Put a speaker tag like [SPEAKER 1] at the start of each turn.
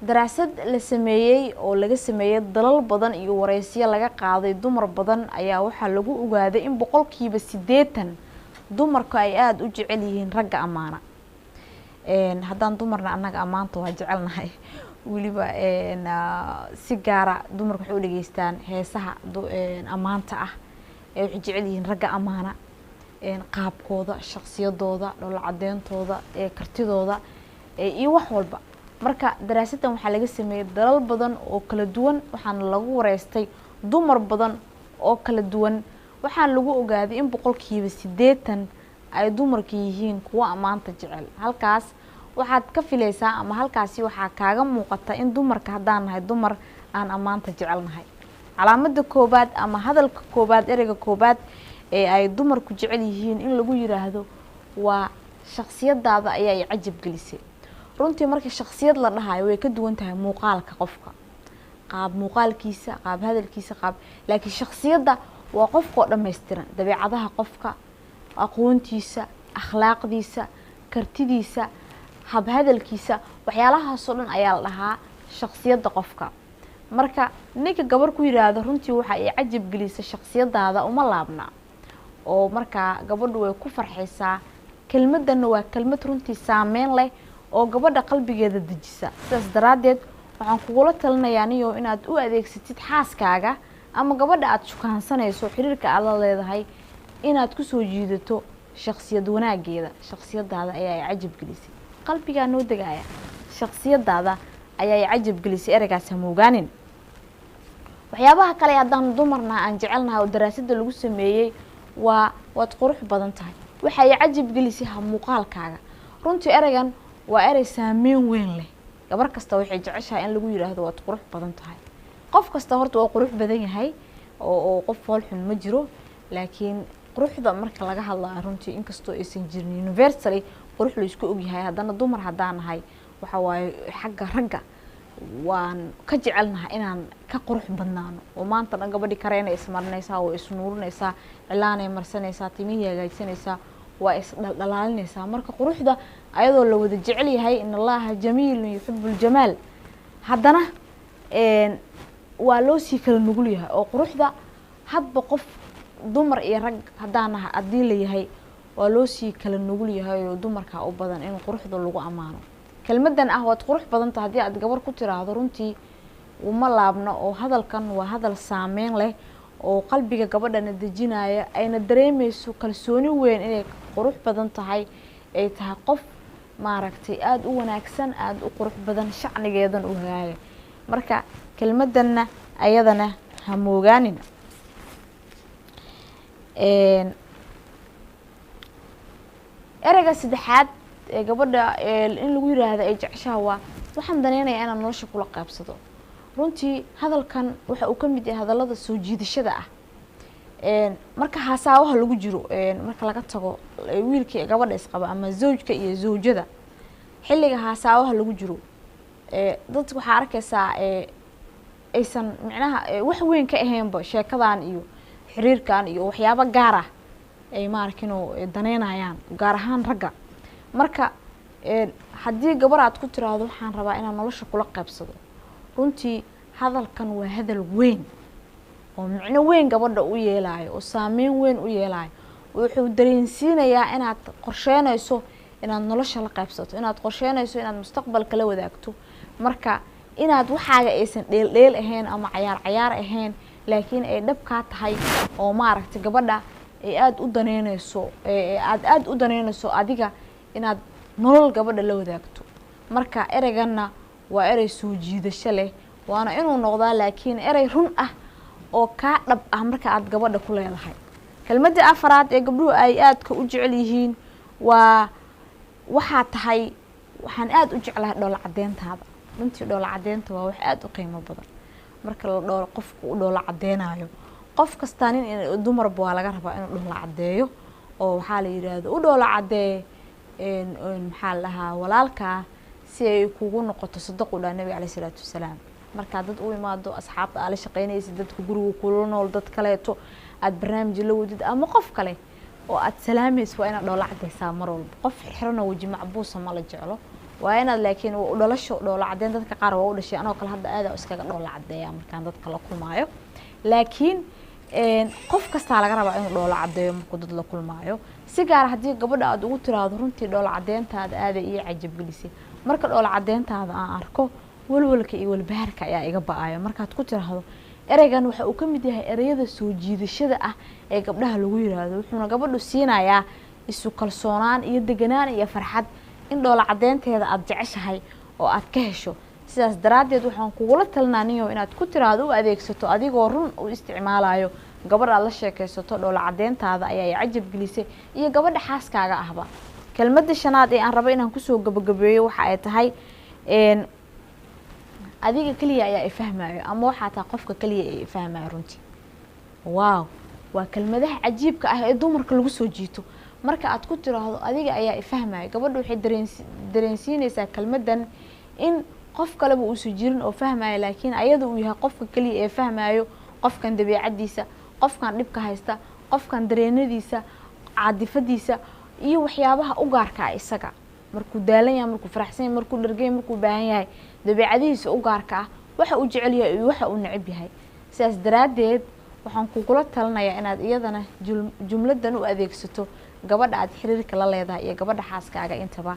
[SPEAKER 1] daraasad la sameeyay oo laga sameeyay dalal badan iyo wareysiyo laga qaaday dumar badan ayaa waxa lagu ogaaday in boqolkiiba 80 dumarku ay aad u jecel yihiin ragga amaana haddaan dumarna anaga amaanta waa jecelnahay waliba si gaara dumarku waxay u dhageystaan heesaha amaanta ah ee waxay jecel yihiin ragga amaana qaabkooda shakhsiyadooda dhol cadeentooda kartidooda iyo wax walba marka daraasadan waxaa laga sameeyay dalal badan oo kala duwan waxaana lagu wareystay dumar badan oo kala duwan waxaan lagu ogaaday in boqolkiiba 80 ay dumarku yihiin kuwa amaanta jecel halkaas waxaad ka filaysaa ama halkaasi waxaa kaaga muuqata in dumarka haddaan nahay dumar aan amaanta jecelnahay calaamada koobaad ama hadalka koobaad ereyga koobaad ee ay dumarku jecel yihiin in lagu yiraahdo waa shakhsiyadaada ayaa cajab gelisay runtii markii shakhsiyad la dhahayo way ka duwan tahay muuqaalka qofka qaab muuqaalkiisa qaab hadalkiisa qaab laakiin shakhsiyada waa qofka dhameystiran dabeecadaha qofka aqoontiisa akhlaaqdiisa kartidiisa hab hadalkiisa waxyaalahaas oo dhan ayaa la dhahaa shakhsiyada qofka marka ninka gabar ku yiraahdo runtii waxa ay cajab gelisay shakhsiyadaada uma laabna oo marka gabadhu way ku farxaysaa kelmadana waa kelmad runtii saameyn leh oo gabadha qalbigeeda dejisa sidaas daraadeed waxaan kugula talinayaa niyo inaad u adeegsatid xaaskaaga ama gabadha aad shukaansanayso xiriirka aad la leedahay inaad ku soo jiidato shakhsiyad wanaageeda shakhsiyadaada ayaa cajab gelisay qalbiga noo degaya shakhsiyadaada ayaa cajab gelisay ereygaas hamogaanin waxyaabaha kale haddaan dumarna aan jecelnahay oo daraasada lagu sameeyay waad qurux badan tahay waxa ay cajab gelisay muuqaalkaaga runtii ereygan waa erey saameyn weyn leh gabar kasta waxay jeceshahay in lagu yiraahdo waad qurux badan tahay qof kasta horta waa qurux badan yahay oo qof fool xun ma jiro laakiin quruxda marka laga hadlayo runtii inkastoo aysan jirin universally qurux la isku og yahay haddana dumar haddaan nahay waxa waaye xagga ragga waan ka jecelnahay inaan ka qurux badnaano oo maanta dhan gabadhi kareena ismarnaysaa oo isnuurinaysaa cilaanay marsanaysaa timihii hagaajinaysaa waa isdhalaalinaysaa marka quruxda ayadoo la wada jecel yahay in allaha jamiilun yuhibbul jamaal haddana waa loo sii kala nugul yahay oo quruxda hadba qof dumar iyo rag haddaan haddii la yahay waa loo sii kala nugul yahay oo dumarka u badan in quruxda lagu amaano kelmadan waad qurux badan tahay haddii aad gabar ku tiraahdo runtii uma laabno oo hadalkan waa hadal saameyn leh oo qalbiga gabadhana dejinaya ayna dareemayso kalsooni weyn inay qurux badan tahay ay tahay qof maaragtay aad u wanaagsan aad u qurux badan shacnigeedan u hagaaga marka kelmadana ayadana ha moogaanin ereyga saddexaad ee gabadha in lagu yiraahdo ay jeceshaha waa waxaan daneynayaa inaan nolosha kula qaybsado runtii hadalkan waxa uu ka mid yahay hadallada soo jiidashada ah marka hasaawaha lagu jiro marka laga tago wiilka iyo gabadha isqaba ama zawjka iyo zawjada xilliga hasaawaha lagu jiro dadku waxa arkaysaa aysan macnaha wax weyn ka ahaynba sheekadan iyo xiriirkan iyo waxyaabo gaar ah ay maarkino daneynayaan gaar ahaan ragga marka haddii gabar aad ku tiraahdo waxaan rabaa inaan nolosha kula qaybsado runtii hadalkan waa hadal weyn oo macno weyn gabadha u yeelayo oo saameyn weyn u yeelayo wuxuu dareensiinayaa inaad qorsheynayso inaad nolosha la qaybsato inaad qorsheynayso inaad mustaqbalka la wadaagto marka inaad waxaaga aysan dheel ahayn ama cayaar ahayn laakiin ay dhab ka tahay oo maaragtay gabadha ay aad u daneynayso aad u daneynayso adiga inaad nolol gabadha la wadaagto marka ereyganna waa erey soo jiidasho leh waana inuu noqdaa laakiin erey run ah oo ka dhab ah marka aad gabadha ku leedahay kelmadda afraad ee gabdhuhu ay aadka u jecel yihiin waxa tahay waxaan aad u jeclahay dhoola cadeyntaada runtii dhoola cadeynta waa wax aad u qiimo badan marka la dhoola qofku u dhoola cadeynayo qof kasta nin dumarba waa laga rabaa inuu dhoola cadeeyo oo waxaa la yiraahdo u dhoola cadee maxaa la dhahaa walaalka si ay kugu noqoto sadaqo dhaa nabiga calayhi salaatu wasalaam marka dad u imaado asxaabta aad la shaqeynaysid dadka guriga kula nool dad kaleeto aad barnaamij la wadid ama qof kale oo aad salaamayso waa inaad dhoola cadeysaa mar walba qof xirxirana waji macbuusa ma la jeclo waa inaad laakiin u dhalasho dhoola cadeyn dadka qaar waa u dhashay anoo kale hadda aad iskaga dhoola cadeeya markaan dadka la kulmaayo laakiin qof kasta laga rabaa inuu dhoola cadeeyo markuu dad la kulmaayo si gaar ah haddii gabadha aad ugu tiraado runtii dhoola cadeyntaada aad iyo cajab gelisay marka dhoola cadeyntaada aan arko walwalka iyo walbaharka ayaa iga ba'ayo markaad ku tiraahdo ereygan waxa uu ka mid yahay ereyada soo jiidashada ah ee gabdhaha lagu yiraahdo wuxuuna gabadhu siinayaa isu kalsoonaan iyo deganaan iyo farxad in dhoola cadeynteeda aad jeceshahay oo aad ka hesho sidaas daraadeed waxaan kugula talinaaniyo inaad ku tiraado u adeegsato adigoo run u isticmaalayo gabadha aad la sheekaysato dhoola cadeyntaada ayaa cajab gelisay iyo gabadha xaaskaaga ahba kelmadda shanaad ee aan rabo inaan kusoo gabagabeeyo waxa ay tahay adiga kaliya ayaa ifahmayo ama waxa taa qofka kaliya ee ifahmayo runtii waaw waa kelmadaha cajiibka ah ee dumarka lagu soo jiito marka aad ku tiraahdo adiga ayaa ifahmayo gabadhu waxay dareensiinaysaa kelmadan in qof kale uu soo jirin oo fahmayo laakiin ayadu uu yahay qofka kaliya ee fahmayo qofkan dabeecadiisa qofkan dhibka haysta qofkan dareenadiisa caadifadiisa iyo waxyaabaha u gaarka ah isaga markuu daalan yahay markuu faraxsan yahay markuu dhargay markuu baahan yahay dabeecadiisa u gaarka ah waxa uu jecel yahay iyo waxa uu neceb yahay sidaas daraadeed waxaan kugula talinayaa inaad iyadana jumladan u adeegsato gabadha aad xiriirka la leedahay iyo gabadha xaaskaaga intaba